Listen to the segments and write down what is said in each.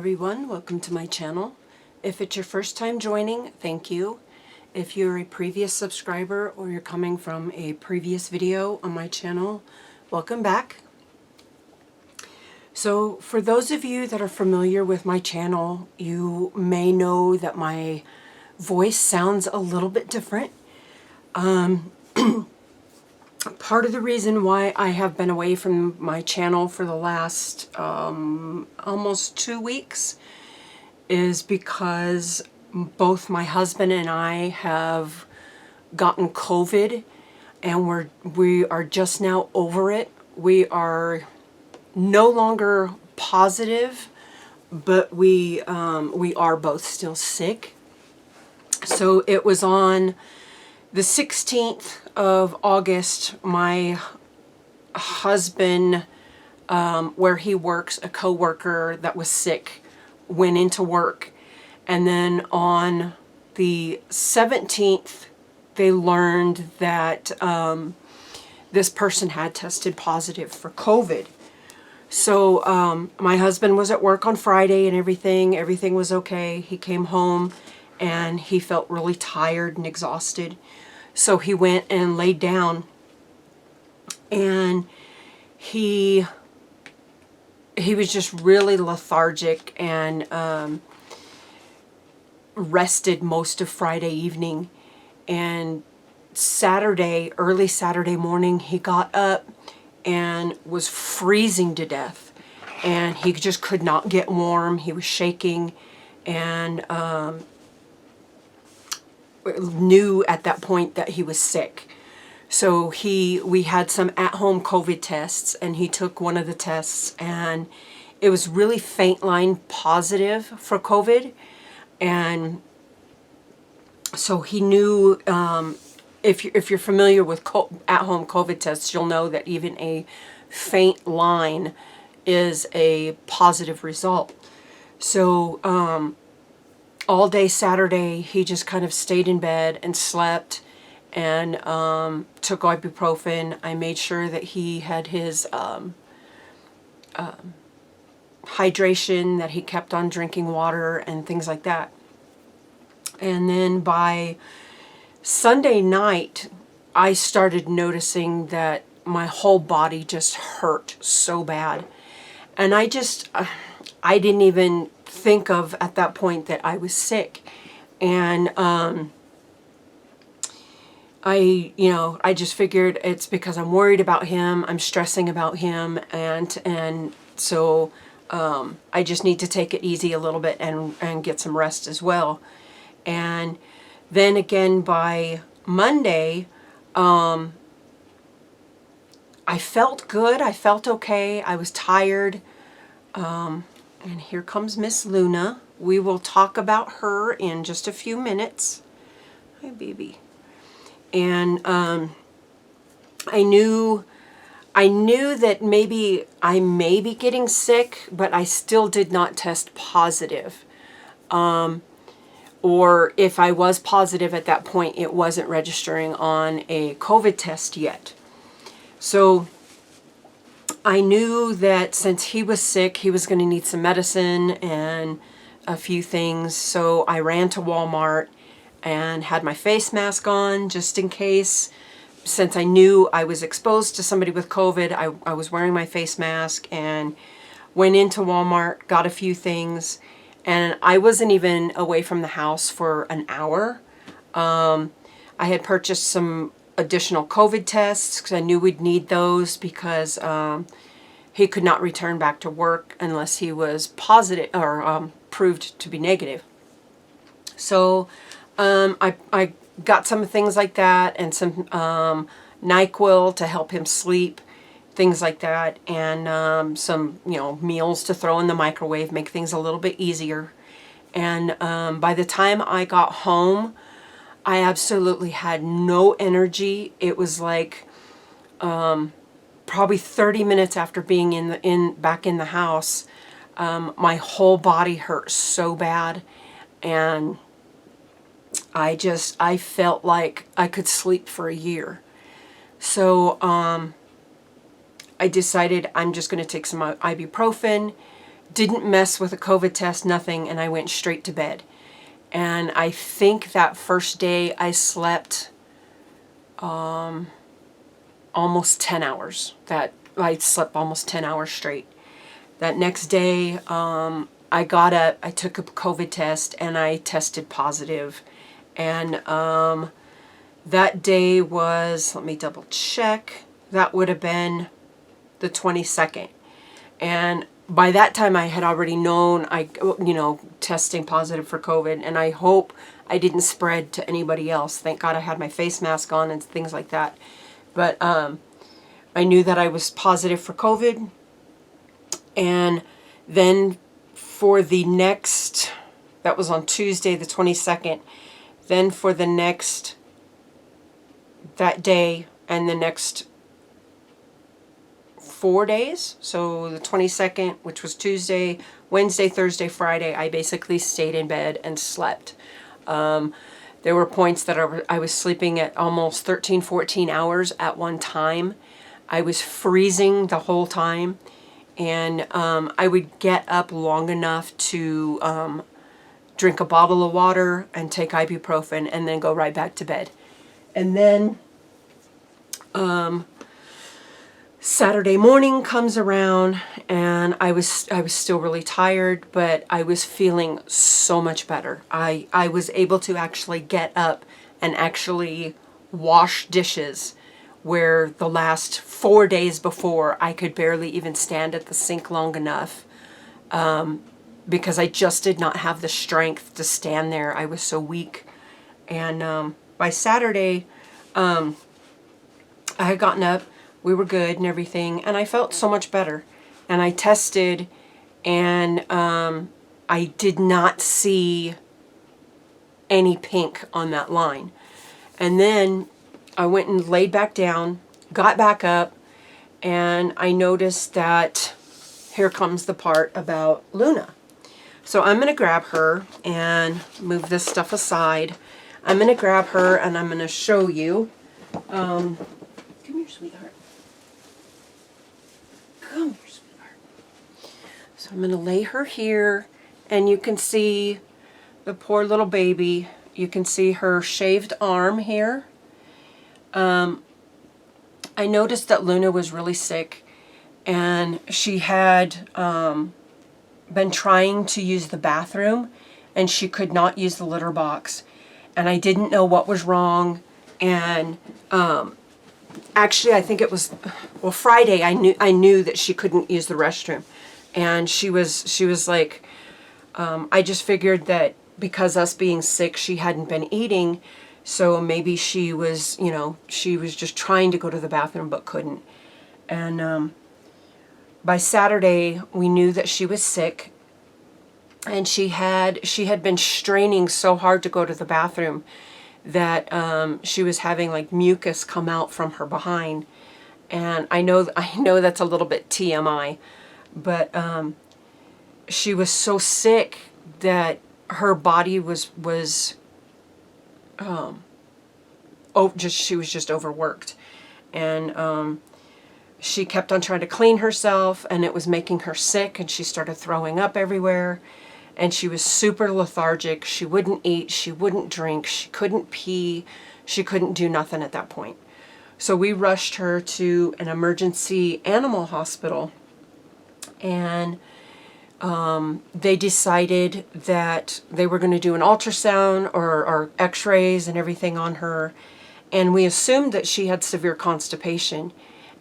everyone, welcome to my channel. If it's your first time joining, thank you. If you're a previous subscriber or you're coming from a previous video on my channel, welcome back. So for those of you that are familiar with my channel, you may know that my voice sounds a little bit different. Part of the reason why I have been away from my channel for the last almost 2 weeks is because both my husband and I have gotten COVID, and we are just now over it. We are no longer positive, but we are both still sick. So it was on the 16th of August, my husband, where he works, a co-worker that was sick, went into work. And then on the 17th, they learned that this person had tested positive for COVID. So my husband was at work on Friday and everything was okay. He came home and he felt really tired and exhausted. So he went and laid down, and he was just really lethargic and rested most of Friday evening. And early Saturday morning, he got up and was freezing to death, and he just could not get warm. He was shaking, and knew at that point that he was sick. So we had some at-home COVID tests, and he took one of the tests, and it was really faint line positive for COVID. And so he knew, if you're familiar with at-home COVID tests, you'll know that even a faint line is a positive result. So all day Saturday, he just kind of stayed in bed and slept and took ibuprofen. I made sure that he had his hydration, that he kept on drinking water and things like that. And then by Sunday night, I started noticing that my whole body just hurt so bad. And I didn't even think of at that point that I was sick. And I just figured it's because I'm worried about him, I'm stressing about him, and so I just need to take it easy a little bit and get some rest as well. And then again by Monday, I felt good, I felt okay, I was tired. And here comes Miss Luna. We will talk about her in just a few minutes. Hi, baby. And I knew that maybe I may be getting sick, but I still did not test positive. Or if I was positive at that point, it wasn't registering on a COVID test yet. So I knew that since he was sick, he was going to need some medicine and a few things. So I ran to Walmart and had my face mask on just in case. Since I knew I was exposed to somebody with COVID, I was wearing my face mask and went into Walmart, got a few things, and I wasn't even away from the house for an hour. I had purchased some additional COVID tests because I knew we'd need those because he could not return back to work unless he was positive or proved to be negative. So I got some things like that and some NyQuil to help him sleep, things like that, and some meals to throw in the microwave, make things a little bit easier. And by the time I got home, I absolutely had no energy. It was like probably 30 minutes after being back in the house, my whole body hurt so bad, and I felt like I could sleep for a year. So I decided I'm just going to take some ibuprofen didn't mess with a COVID test, nothing, and I went straight to bed. And I think that first day I slept almost 10 hours. That I slept almost 10 hours straight. That next day, I got up, I took a COVID test, and I tested positive. And that day was, let me double check, that would have been the 22nd. And by that time I had already known, testing positive for COVID, and I hope I didn't spread to anybody else. Thank God I had my face mask on and things like that. But I knew that I was positive for COVID. And then for the next, that was on Tuesday the 22nd, then for the next, that day and the next 4 days, so the 22nd, which was Tuesday, Wednesday, Thursday, Friday, I basically stayed in bed and slept. There were points that I was sleeping at almost 13, 14 hours at one time. I was freezing the whole time, and I would get up long enough to drink a bottle of water and take ibuprofen and then go right back to bed. And then Saturday morning comes around, and I was still really tired, but I was feeling so much better. I was able to actually get up and actually wash dishes, where the last 4 days before I could barely even stand at the sink long enough, because I just did not have the strength to stand there. I was so weak. And by Saturday, I had gotten up, we were good and everything, and I felt so much better. And I tested, and I did not see any pink on that line. And then I went and laid back down, got back up, and I noticed that here comes the part about Luna. So I'm going to grab her and move this stuff aside. I'm going to grab her and I'm going to show you. Come here, sweetheart. Come here, sweetheart. So I'm going to lay her here, and you can see the poor little baby. You can see her shaved arm here. I noticed that Luna was really sick, and she had been trying to use the bathroom, and she could not use the litter box. And I didn't know what was wrong. And actually, I think it was, well, Friday, I knew that she couldn't use the restroom. And she was like, I just figured that because us being sick, she hadn't been eating, so maybe she was, she was just trying to go to the bathroom but couldn't. And by Saturday, we knew that she was sick, and she had been straining so hard to go to the bathroom that she was having like mucus come out from her behind. And I know that's a little bit TMI, but she was so sick that her body was she was just overworked. And she kept on trying to clean herself, and it was making her sick, and she started throwing up everywhere, and she was super lethargic. She wouldn't eat, she wouldn't drink, she couldn't pee, she couldn't do nothing at that point. So we rushed her to an emergency animal hospital, and they decided that they were going to do an ultrasound or x-rays and everything on her, and we assumed that she had severe constipation,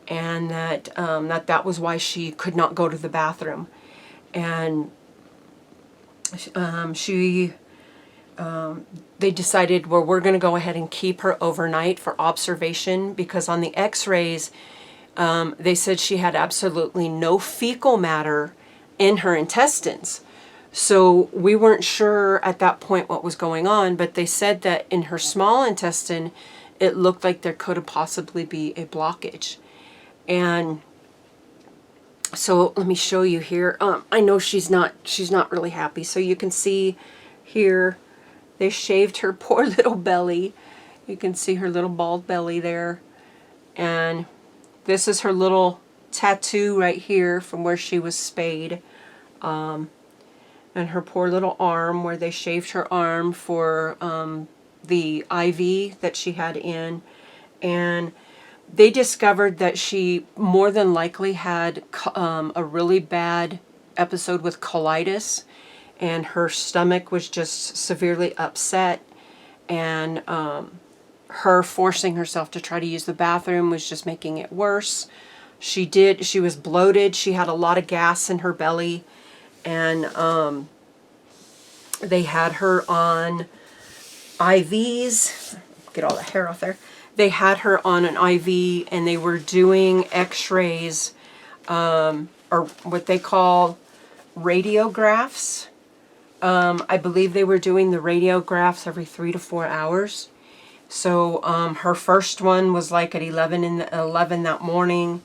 and that that was why she could not go to the bathroom. And they decided, well, we're going to go ahead and keep her overnight for observation, because on the x-rays, they said she had absolutely no fecal matter in her intestines. So we weren't sure at that point what was going on, but they said that in her small intestine, it looked like there could have possibly be a blockage. And so let me show you here. I know she's not really happy. So you can see here, they shaved her poor little belly. You can see her little bald belly there. And this is her little tattoo right here from where she was spayed. and her poor little arm, where they shaved her arm for the IV that she had in. And they discovered that she more than likely had a really bad episode with colitis, and her stomach was just severely upset, and her forcing herself to try to use the bathroom was just making it worse. She was bloated, she had a lot of gas in her belly, and they had her on IVs. Get all the hair off there. They had her on an IV, and they were doing x-rays, or what they call radiographs. I believe they were doing the radiographs every 3 to 4 hours. So her first one was like at 11 that morning.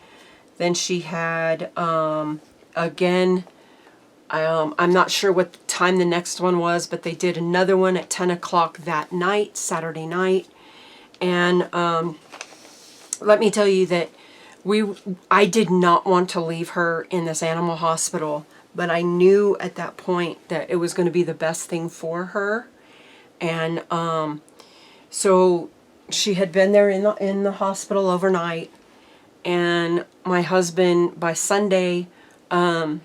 Then she had, again, I'm not sure what time the next one was, but they did another one at 10 o'clock that night, Saturday night. And let me tell you that I did not want to leave her in this animal hospital, but I knew at that point that it was going to be the best thing for her. And so she had been there in the hospital overnight, and my husband by Sunday, well,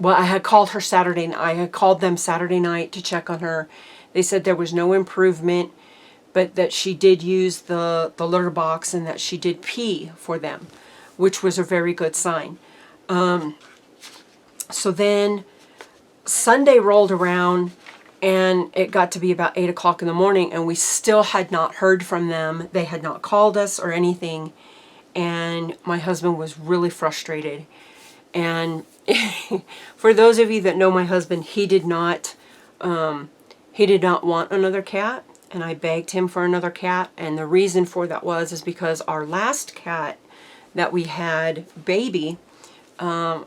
I had called her Saturday. I had called them Saturday night to check on her. They said there was no improvement, but that she did use the litter box and that she did pee for them, which was a very good sign. So then Sunday rolled around, and it got to be about 8 o'clock in the morning, and we still had not heard from them. They had not called us or anything, and my husband was really frustrated. And for those of you that know my husband, he did not want another cat, and I begged him for another cat. And the reason for that is because our last cat that we had, Baby,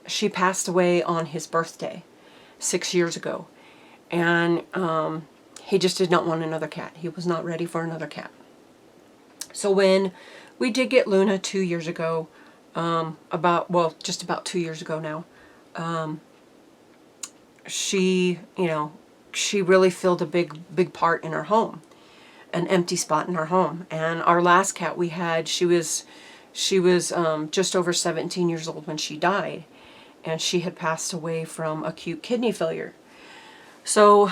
she passed away on his birthday 6 years ago, and he just did not want another cat. He was not ready for another cat. So when we did get Luna 2 years ago, just about 2 years ago now, she really filled a big part in our home, an empty spot in our home. And our last cat we had, she was just over 17 years old when she died, and she had passed away from acute kidney failure. So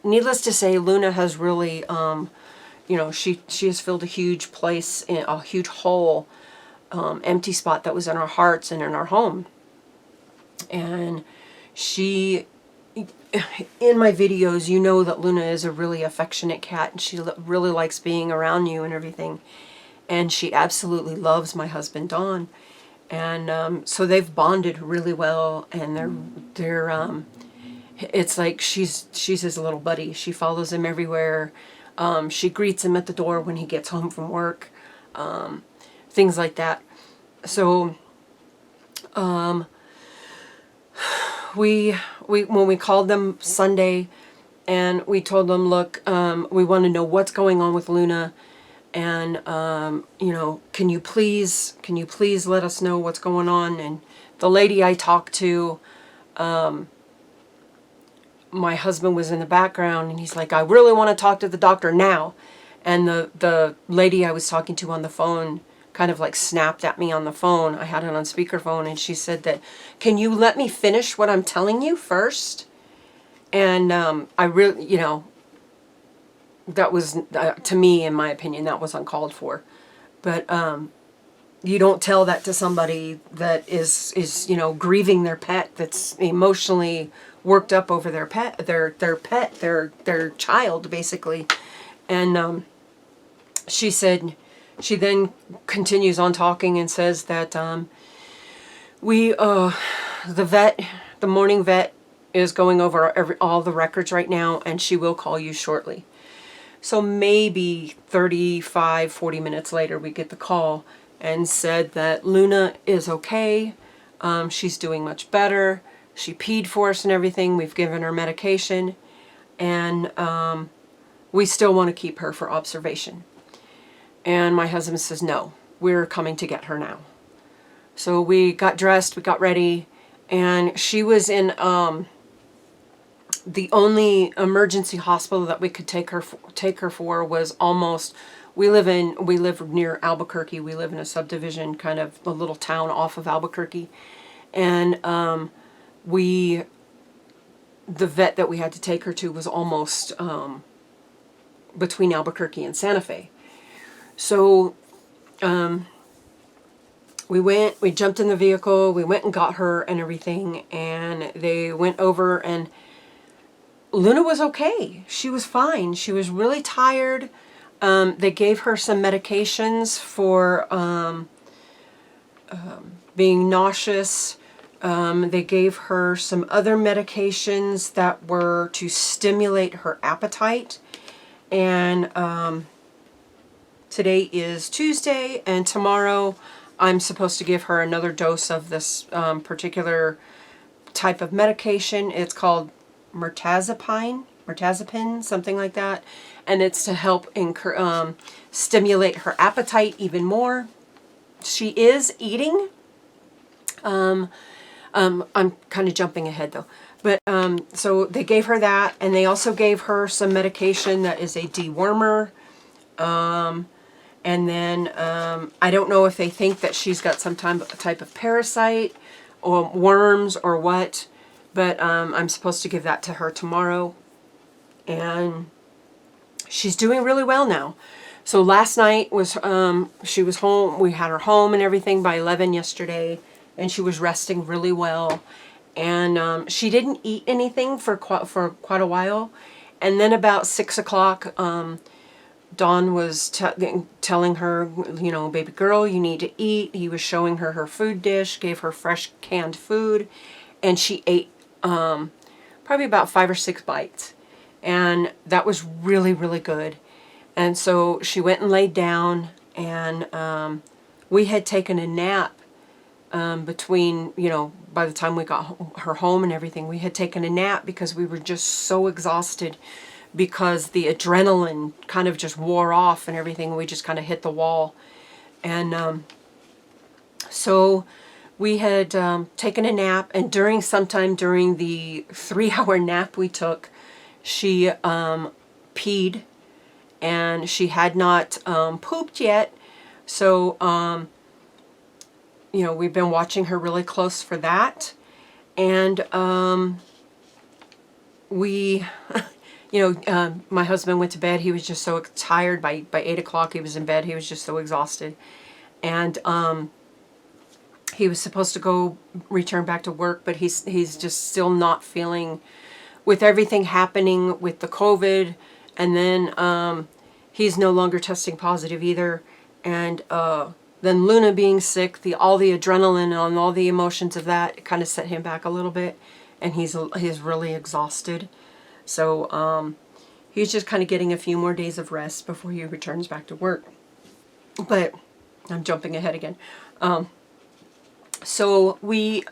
needless to say, Luna has really, she has filled a huge place, in a huge hole, empty spot that was in our hearts and in our home. And she, in my videos, you know that Luna is a really affectionate cat, and she really likes being around you and everything. And she absolutely loves my husband, Don. And so they've bonded really well, and they're it's like she's his little buddy. She follows him everywhere. She greets him at the door when he gets home from work. Things like that. So when we called them Sunday, and we told them, look, we want to know what's going on with Luna, and can you please let us know what's going on. And the lady I talked to, my husband was in the background, and he's like, I really want to talk to the doctor now. And the lady I was talking to on the phone kind of like snapped at me on the phone. I had it on speakerphone, and she said that, can you let me finish what I'm telling you first? And I really, that was, to me, in my opinion, that was uncalled for. But you don't tell that to somebody that is grieving their pet, that's emotionally worked up over their pet, their child, basically. And she said, she then continues on talking and says that the morning vet is going over all the records right now, and she will call you shortly. So maybe 35, 40 minutes later, we get the call and said that Luna is okay. She's doing much better. She peed for us and everything. We've given her medication, and we still want to keep her for observation. And my husband says, no, we're coming to get her now. So we got dressed, we got ready, and she was in the only emergency hospital that we could take her for was almost. We live near Albuquerque. We live in a subdivision, kind of a little town off of Albuquerque, and the vet that we had to take her to was almost between Albuquerque and Santa Fe. So we jumped in the vehicle, we went and got her and everything, and they went over, and Luna was okay. She was fine. She was really tired. They gave her some medications for being nauseous. They gave her some other medications that were to stimulate her appetite. And today is Tuesday, and tomorrow I'm supposed to give her another dose of this particular type of medication. It's called mirtazapine, something like that. And it's to help stimulate her appetite even more. She is eating. I'm kind of jumping ahead though. But so they gave her that, and they also gave her some medication that is a dewormer. And then I don't know if they think that she's got some type of parasite or worms or what, but I'm supposed to give that to her tomorrow. And she's doing really well now. So last night was she was home. We had her home and everything by 11 yesterday, and she was resting really well. And she didn't eat anything for quite a while. And then about 6 o'clock, Don was telling her, you know, baby girl, you need to eat. He was showing her her food dish, gave her fresh canned food, and she ate probably about 5 or 6 bites. And that was really, really good. And so she went and laid down, and we had taken a nap between, you know, by the time we got her home and everything. We had taken a nap because we were just so exhausted, because the adrenaline kind of just wore off and everything. We just kind of hit the wall. And so we had taken a nap, and sometime during the 3-hour nap we took, she peed, and she had not pooped yet. So you know, we've been watching her really close for that. And we you know, my husband went to bed. He was just so tired. By 8 o'clock he was in bed. He was just so exhausted. And he was supposed to go return back to work, but he's just still not feeling, with everything happening with the COVID, and then he's no longer testing positive either, and then Luna being sick, all the adrenaline and all the emotions of that kind of set him back a little bit, and he's really exhausted. So he's just kind of getting a few more days of rest before he returns back to work. But I'm jumping ahead again. So we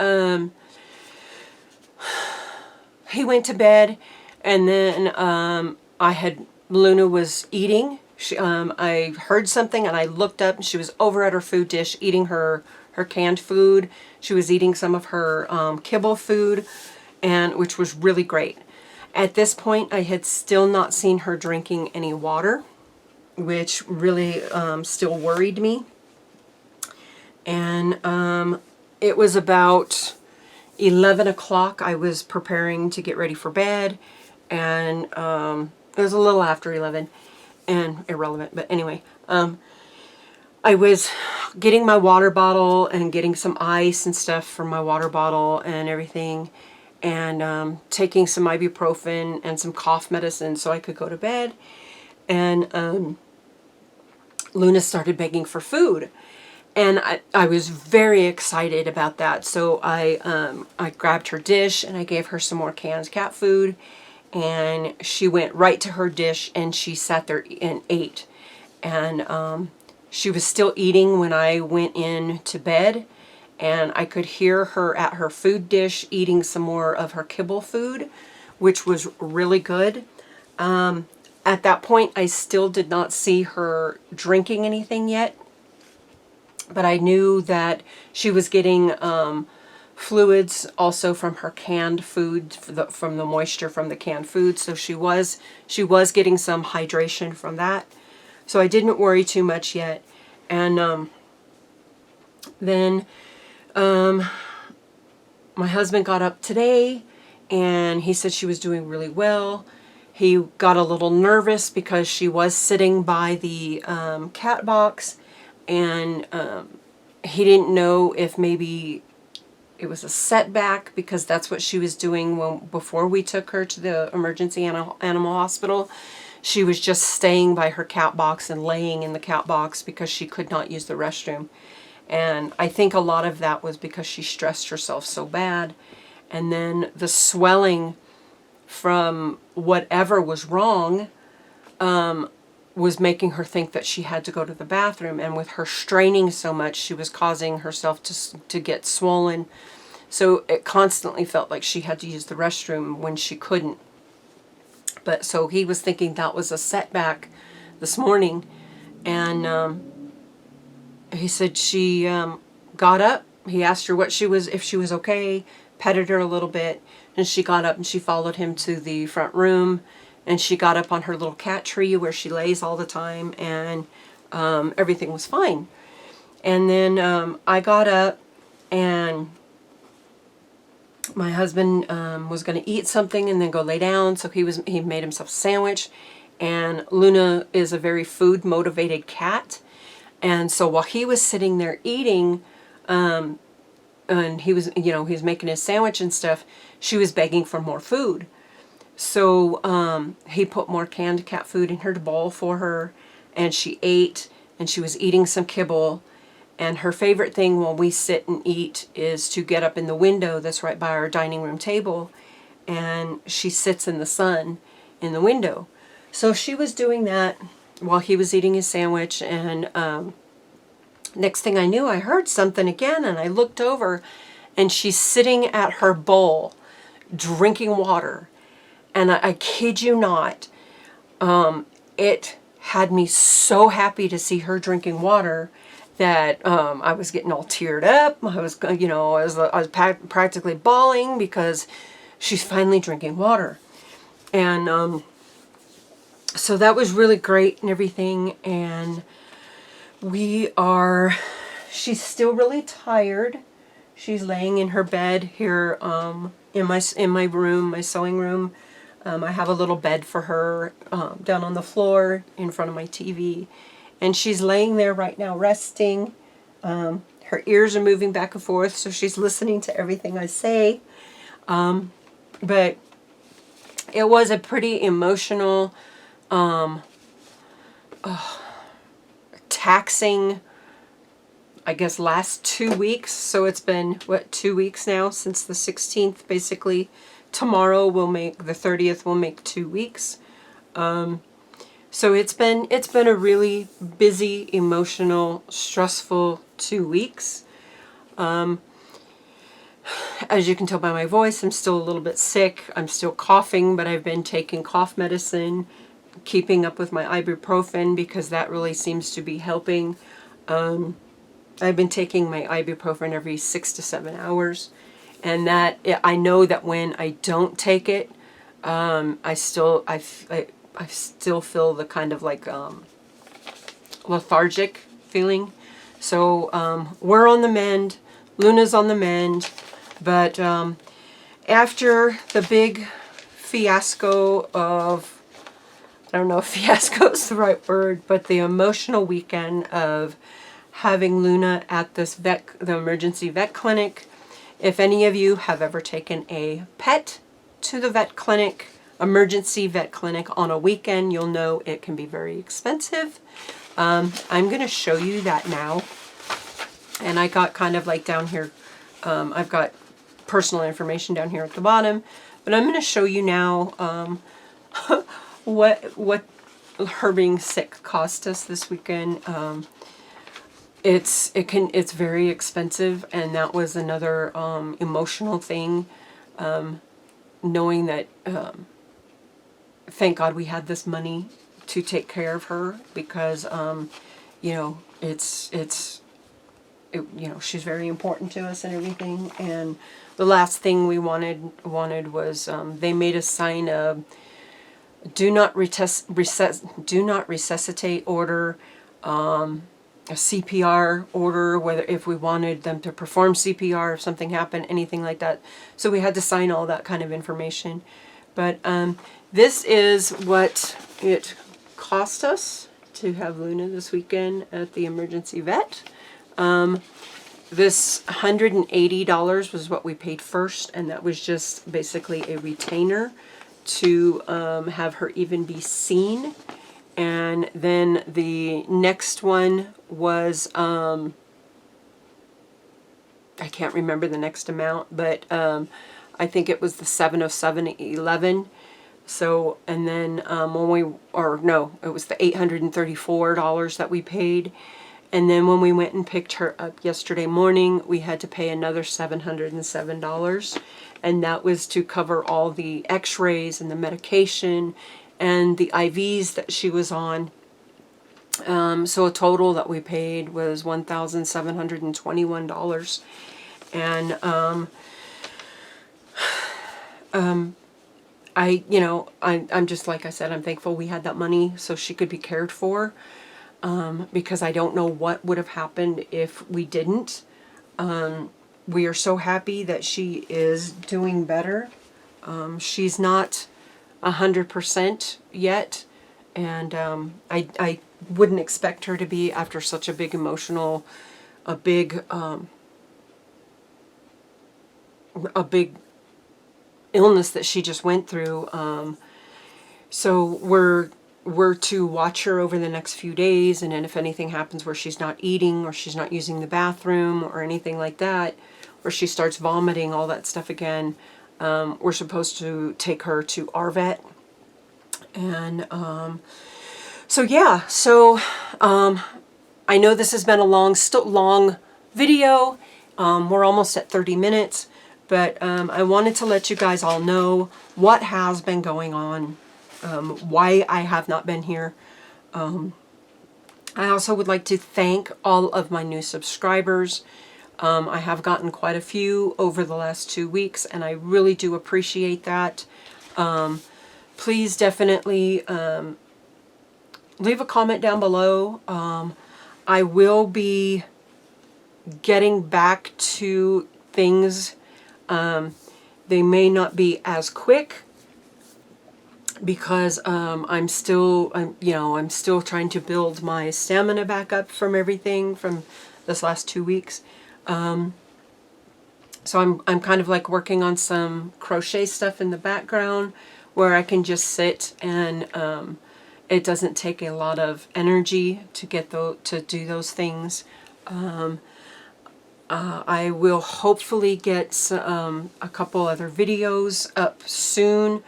he went to bed, and then Luna was eating. I heard something, and I looked up, and she was over at her food dish eating her canned food. She was eating some of her kibble food, and which was really great. At this point, I had still not seen her drinking any water, which really still worried me. And it was about 11 o'clock. I was preparing to get ready for bed, and it was a little after 11, and irrelevant, but anyway, I was getting my water bottle and getting some ice and stuff from my water bottle and everything, and taking some ibuprofen and some cough medicine so I could go to bed. And Luna started begging for food, and I was very excited about that. So I grabbed her dish, and I gave her some more canned cat food, and she went right to her dish, and she sat there and ate. And she was still eating when I went in to bed, and I could hear her at her food dish eating some more of her kibble food, which was really good. At that point, I still did not see her drinking anything yet, but I knew that she was getting fluids also from her canned food, from the moisture from the canned food. So she was getting some hydration from that. So I didn't worry too much yet. And then my husband got up today and he said she was doing really well. He got a little nervous because she was sitting by the cat box, and he didn't know if maybe it was a setback, because that's what she was doing before we took her to the emergency animal hospital. She was just staying by her cat box and laying in the cat box because she could not use the restroom. And I think a lot of that was because she stressed herself so bad. And then the swelling from whatever was wrong was making her think that she had to go to the bathroom. And with her straining so much, she was causing herself to get swollen. So it constantly felt like she had to use the restroom when she couldn't. But so he was thinking that was a setback this morning. And he said she got up. He asked her if she was okay, petted her a little bit, and she got up and she followed him to the front room, and she got up on her little cat tree where she lays all the time, and everything was fine. And then I got up, and my husband was going to eat something and then go lay down, so he made himself a sandwich. And Luna is a very food motivated cat. And so while he was sitting there eating, and he was making his sandwich and stuff, she was begging for more food. So he put more canned cat food in her bowl for her, and she ate, and she was eating some kibble. And her favorite thing when we sit and eat is to get up in the window that's right by our dining room table, and she sits in the sun in the window. So she was doing that while he was eating his sandwich, and next thing I knew, I heard something again, and I looked over, and she's sitting at her bowl drinking water. And I kid you not, it had me so happy to see her drinking water that I was getting all teared up. I was practically bawling because she's finally drinking water. And so that was really great and everything. And she's still really tired. She's laying in her bed here in my room, my sewing room. I have a little bed for her down on the floor in front of my TV. And she's laying there right now resting. Her ears are moving back and forth, so she's listening to everything I say. But it was a pretty emotional, taxing, I guess, last 2 weeks. So it's been, 2 weeks now since the 16th, basically. Tomorrow the 30th will make 2 weeks. So it's been a really busy, emotional, stressful 2 weeks. As you can tell by my voice, I'm still a little bit sick. I'm still coughing, but I've been taking cough medicine, keeping up with my ibuprofen because that really seems to be helping. I've been taking my ibuprofen every 6 to 7 hours, and that I know that when I don't take it, I still feel the kind of like lethargic feeling. So we're on the mend. Luna's on the mend. But after the big fiasco of, I don't know if fiasco is the right word, but the emotional weekend of having Luna at the emergency vet clinic. If any of you have ever taken a pet to the vet clinic, emergency vet clinic on a weekend, you'll know it can be very expensive. I'm going to show you that now. And I got kind of like down here, I've got personal information down here at the bottom, but I'm going to show you now what her being sick cost us this weekend. It's very expensive, and that was another emotional thing, knowing that thank God we had this money to take care of her, because it's she's very important to us and everything. And the last thing we wanted was they made us sign a do not resuscitate order, a CPR order, whether if we wanted them to perform CPR if something happened, anything like that. So we had to sign all that kind of information. But this is what it cost us to have Luna this weekend at the emergency vet. This $180 was what we paid first, and that was just basically a retainer to have her even be seen. And then the next one was, I can't remember the next amount, but I think it was the $707.11. So, and then it was the $834 that we paid. And then when we went and picked her up yesterday morning, we had to pay another $707. And that was to cover all the x-rays and the medication and the IVs that she was on. So a total that we paid was $1,721. And I'm just, like I said, I'm thankful we had that money so she could be cared for, because I don't know what would have happened if we didn't. We are so happy that she is doing better. She's not 100% yet, and I wouldn't expect her to be after such a big a big illness that she just went through. So we're to watch her over the next few days, and then if anything happens where she's not eating or she's not using the bathroom or anything like that, or she starts vomiting, all that stuff again, we're supposed to take her to our vet. And I know this has been a long video. We're almost at 30 minutes, but I wanted to let you guys all know what has been going on, why I have not been here. I also would like to thank all of my new subscribers. I have gotten quite a few over the last 2 weeks, and I really do appreciate that. Please definitely leave a comment down below. I will be getting back to things. They may not be as quick because I'm still trying to build my stamina back up from everything from this last 2 weeks. So I'm kind of like working on some crochet stuff in the background where I can just sit, and it doesn't take a lot of energy to do those things. I will hopefully get a couple other videos up soon.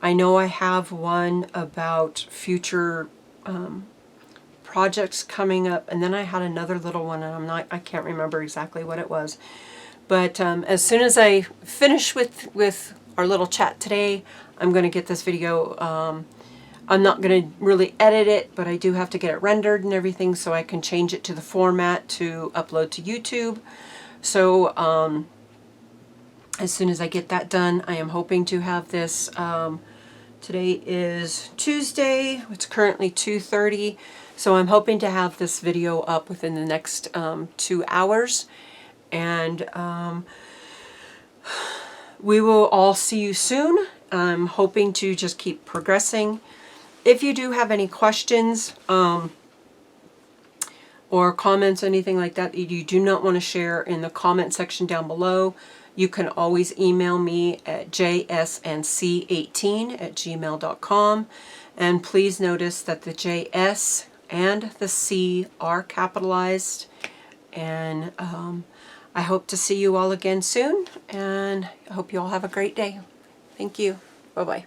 I know I have one about future projects coming up, and then I had another little one, and I can't remember exactly what it was. But as soon as I finish with our little chat today, I'm going to get this video. I'm not going to really edit it, but I do have to get it rendered and everything so I can change it to the format to upload to YouTube. So as soon as I get that done, I am hoping to have this. Today is Tuesday. It's currently 2:30. So I'm hoping to have this video up within the next 2 hours. And we will all see you soon. I'm hoping to just keep progressing. If you do have any questions or comments, anything like that you do not want to share in the comment section down below, you can always email me at jsnc18@gmail.com. And please notice that the JS and the C are capitalized. And I hope to see you all again soon, and I hope you all have a great day. Thank you. Bye-bye.